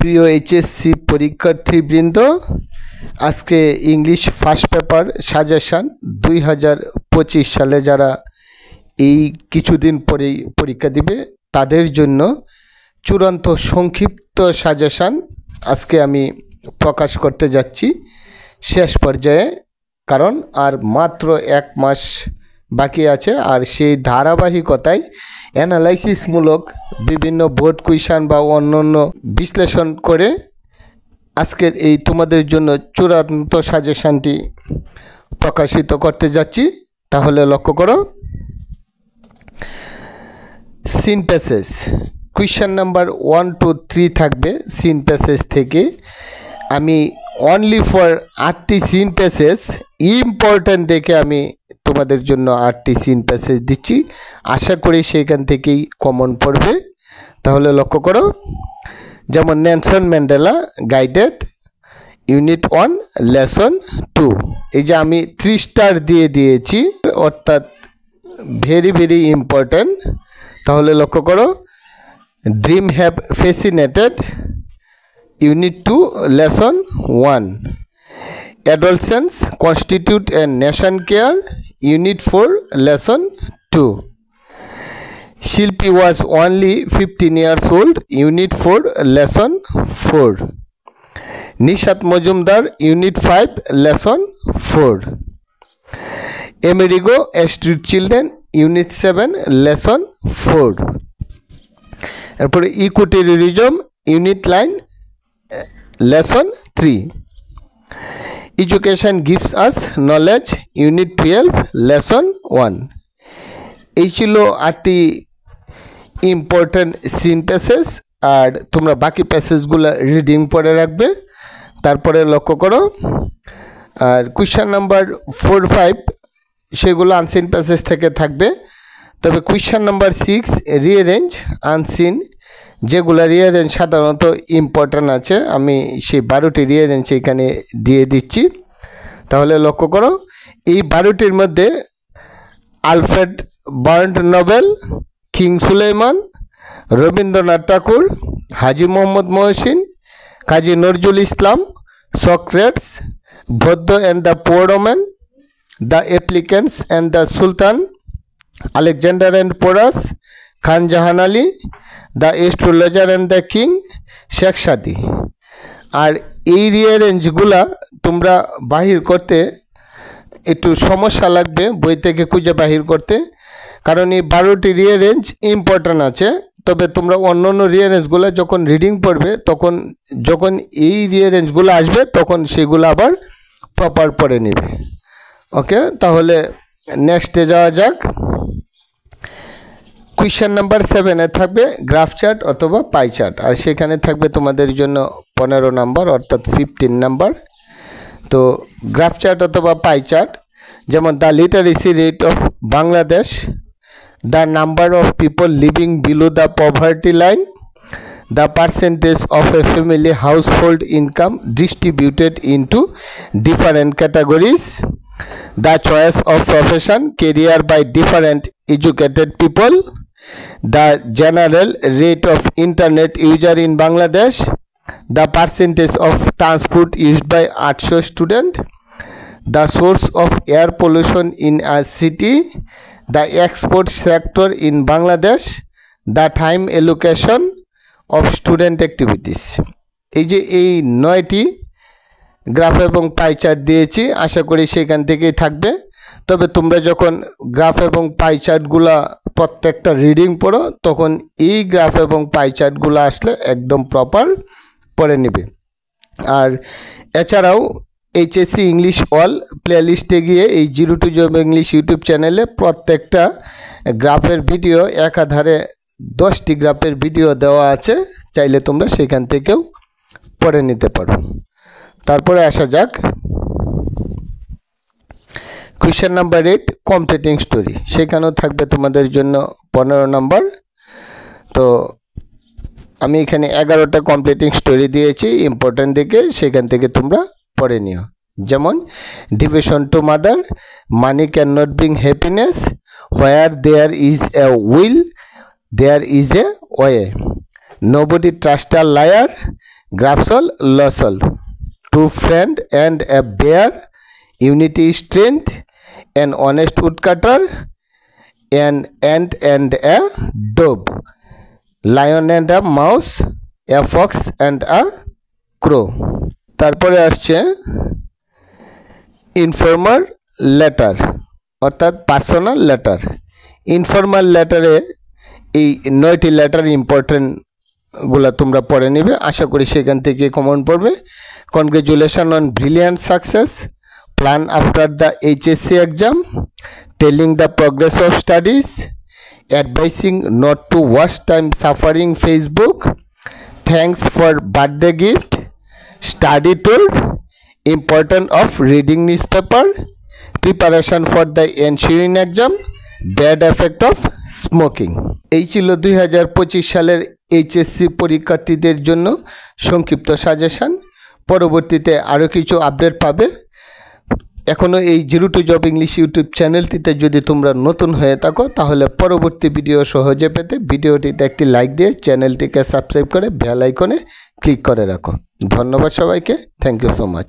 প্রিয় এইচএসসি পরীক্ষার্থীবৃন্দ, আজকে English first paper suggestion 2025 সালে যারা এই কিছুদিন পরেই পরীক্ষা দিবে তাদের জন্য চূড়ান্ত সংক্ষিপ্ত সাজেশন আজকে আমি প্রকাশ করতে যাচ্ছি শেষ পর্যায়ে, কারণ আর মাত্র 1 মাস বাকি আছে। আর সেই ধারাবাহিকতায় অ্যানালাইসিসমূলক বিভিন্ন বোর্ড কুইশন বা অন্যান্য বিশ্লেষণ করে আজকের এই তোমাদের জন্য চূড়ান্ত সাজেশনটি প্রকাশিত করতে যাচ্ছি। তাহলে লক্ষ্য করো, seen passage question number 1 to 3 থাকবে সিন প্যাসেজ থেকে। আমি অনলি ফর 8টি সিন প্যাসেজ ইম্পর্ট্যান্ট দেখে আমি তোমাদের জন্য 8টি সিন প্যাসেজ দিচ্ছি, আশা করি সেখান থেকেই কমন পড়বে। তাহলে লক্ষ্য করো, যেমন Nelson Mandela guided unit 1 lesson 2, এই যে আমি 3 স্টার দিয়ে দিয়েছি, অর্থাৎ ভেরি ভেরি ইম্পর্ট্যান্ট। তাহলে লক্ষ্য করো, dream have fascinated unit 2 lesson 1, adolescents constitute a nation care unit 4 lesson 2, Shilpi was only 15 years old unit 4 lesson 4, Nishat Majumdar unit 5 lesson 4, Amerigo A Street Children unit 7 lesson 4, এরপরে ইকোটেরিজম unit 9 lesson 3, Education gives us knowledge unit 12 lesson 1। এই ছিল 8টি important seen passage, আর তোমরা বাকি প্যাসেজগুলো reading পড়ে রাখবে। তারপরে লক্ষ্য করো, আর কোয়েশ্চেন নাম্বার 4, 5 সেগুলো আনসিন প্যাসেজ থেকে থাকবে। তবে কোয়েশ্চেন নাম্বার 6 রিঅ্যারেঞ্জ আনসিন, যেগুলো রিঅ্যারেঞ্জ সাধারণত ইম্পর্ট্যান্ট আছে, আমি সেই 12টি রিঅ্যারেঞ্জ এখানে দিয়ে দিচ্ছি। তাহলে লক্ষ্য করো, এই 12টির মধ্যে Alfred Bernhard Nobel, King Sulaiman, Rabindranath Tagore, Haji Mohammad Mohsin, Kazi Nazrul Islam, Socrates, Buddha and the poor woman, the applicants and the sultan, Alexander and Porus, Khan Jahan Ali, the astrologer and the king, Sheikh Saadi. আর এই রিঅ্যারেঞ্জগুলা তোমরা বাহির করতে একটু সমস্যা লাগবে, বই থেকে খুঁজে বাহির করতে, কারণ এই 12টি রিঅ্যারেঞ্জ ইম্পর্ট্যান্ট আছে। তবে তোমরা অন্য অন্য রিঅ্যারেঞ্জগুলো যখন রিডিং পড়বে, তখন যখন এই রিঅ্যারেঞ্জগুলো আসবে তখন সেগুলো আবার প্রপার পড়ে নেবে। ওকে, তাহলে নেক্সটে যাওয়া যাক। কোয়েশ্চেন নাম্বার 7-এ থাকবে গ্রাফ চার্ট অথবা পাই চার্ট, আর সেখানে থাকবে তোমাদের জন্য 15 নাম্বার অর্থাৎ 15 নাম্বার। তো গ্রাফ চার্ট অথবা পাই চার্ট, যেমন the literacy rate of Bangladesh, the number of people living below the poverty line, the percentage of A family household income distributed into different categories, the choice of profession career by different educated people, the general rate of internet user in Bangladesh, the percentage of transport used by 800 student, the source of air pollution in a city, the export sector in Bangladesh, the time allocation of student activities। এই যে এই 9টি graph এবং pie chart দিয়েছি, আশা করি সেখান থেকেই থাকবে। তবে তোমরা যখন গ্রাফ এবং পাই চার্টগুলো প্রত্যেকটা রিডিং পড়ো, তখন এই গ্রাফ এবং পাই চার্টগুলো আসলে একদম প্রপার পড়ে নেবে। আর এছাড়াও এইচএসসি ইংলিশ অল প্লেলিস্টে গিয়ে এই 0 to Job ইংলিশ ইউটিউব চ্যানেলে প্রত্যেকটা গ্রাফের ভিডিও, একাধারে 10টি গ্রাফের ভিডিও দেওয়া আছে, চাইলে তোমরা সেখান থেকেও পড়ে নিতে পারো। তারপরে আসা যাক কোয়েশ্চেন নাম্বার 8 কমপ্লিটিং স্টোরি, সেখানেও থাকবে তোমাদের জন্য 15 নাম্বার। তো আমি এখানে 11টা কমপ্লিটিং স্টোরি দিয়েছি ইম্পর্ট্যান্ট দেখে, সেখান থেকে তোমরা পড়ে নিও। যেমন devotion to mother, money can not bring happiness, where there is a will there is a way, nobody trust a liar, গ্রাফসল লসল, two friend and a bear, unity strength, an honest woodcutter, an ant and a dove, lion and a mouse, a fox and a crow. তারপরে আসছে informal letter অর্থাৎ personal letter. Informal লেটারে এই 9টি letter ইম্পর্টেন্টগুলো তোমরা পড়ে নেবে, আশা করি সেখান থেকে কমন পড়বে। Congratulation on brilliant success, plan after the HSC exam, telling the progress of studies, advising not to waste time suffering Facebook, thanks for birthday gift, study tour, important of reading newspaper, preparation for the ensuing exam, bad effect of smoking. এই ছিল 2025 সালের HSC পরীক্ষার্থীদের জন্য সংক্ষিপ্ত suggestion. পরবর্তীতে আরও কিছু update পাবে। এখনও এই zero to job English YouTube চ্যানেলটিতে যদি তোমরা নতুন হয়ে থাকো তাহলে পরবর্তী ভিডিও সহজে পেতে ভিডিওটিতে একটি লাইক দিয়ে চ্যানেলটিকে সাবস্ক্রাইব করে বেল আইকনে ক্লিক করে রাখো। ধন্যবাদ সবাইকে, থ্যাংক ইউ সো মাচ।